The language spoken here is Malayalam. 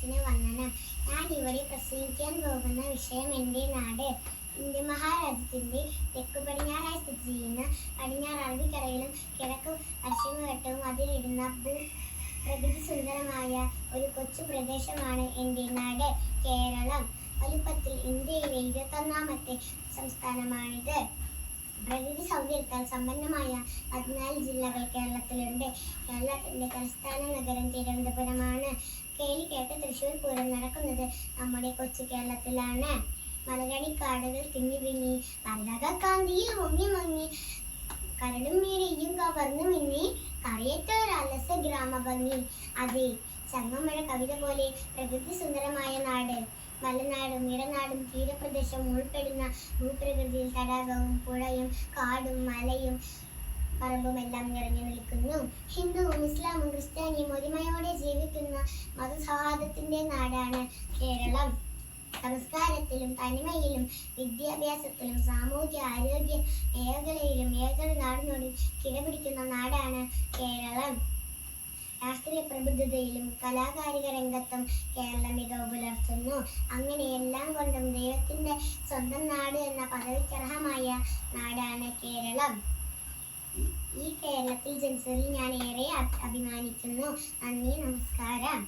സദസ്സിന് വന്ദനം. ഞാൻ ഇവിടെ പ്രസംഗിക്കാൻ പോകുന്ന വിഷയം എൻ്റെ നാട്. ഇന്ത്യ മഹാരാജ്യത്തിന്റെ തെക്കു പടിഞ്ഞാറായി സ്ഥിതി ചെയ്യുന്ന പടിഞ്ഞാറ് അറബിക്കടലിലും കിഴക്ക് പശ്ചിമഘട്ടവും അതിലിടുന്ന പ്രകൃതി സുന്ദരമായ ഒരു കൊച്ചു പ്രദേശമാണ് എൻ്റെ നാട് കേരളം. വലുപ്പത്തിൽ ഇന്ത്യയിലെ 21ാമത്തെ സംസ്ഥാനമാണിത്. പ്രകൃതി സൗന്ദര്യത്താൽ സമ്പന്നമായ 14 ജില്ലകൾ കേരളത്തിലുണ്ട്. കേരളത്തിന്റെ തലസ്ഥാന നഗരം തിരുവനന്തപുരമാണ്. കേളികേട്ട് തൃശ്ശൂർ പൂരം നടക്കുന്നത് നമ്മുടെ കൊച്ചു കേരളത്തിലാണ്. മലകണിക്കാടുകൾ തിങ്ങി വിങ്ങി പരകാന്തിയിൽ മുങ്ങി മുങ്ങി കരടും മീരയും കവർന്നു മിന്നി കറിയേറ്റ ഒരലസ ഗ്രാമഭംഗി. അതെ, ചങ്ങമ്പുഴ കവിത പോലെ പ്രകൃതി സുന്ദരമായ നാട്. മലനാടും ഇടനാടും തീരപ്രദേശവും ഉൾപ്പെടുന്ന ഭൂപ്രകൃതിയിൽ തടാകവും പുഴയും കാടും മലയും പറമ്പുമെല്ലാം നിറഞ്ഞു നിൽക്കുന്നു. ഹിന്ദുവും ഇസ്ലാമും ക്രിസ്ത്യാനിയും ഒരുമയോടെ ജീവിക്കുന്ന മതസൗഹാർദ്ദത്തിന്റെ നാടാണ് കേരളം. സംസ്കാരത്തിലും തനിമയിലും വിദ്യാഭ്യാസത്തിലും സാമൂഹ്യ ആരോഗ്യ മേഖലയിലും ഏതൊരു നാടിനോടും കിടപിടിക്കുന്ന നാടാണ് കേരളം. രാഷ്ട്രീയ പ്രബുദ്ധതയിലും കലാകാരിക രംഗത്തും കേരളം മികവ് പുലർത്തുന്നു. അങ്ങനെ എല്ലാം കൊണ്ടും ദൈവത്തിന്റെ സ്വന്തം നാട് എന്ന പദവിക്കർഹമായ നാടാണ് കേരളം. ഈ കേരളത്തിൽ ജനിച്ചതിൽ ഞാൻ ഏറെ അഭിമാനിക്കുന്നു. നന്ദി, നമസ്കാരം.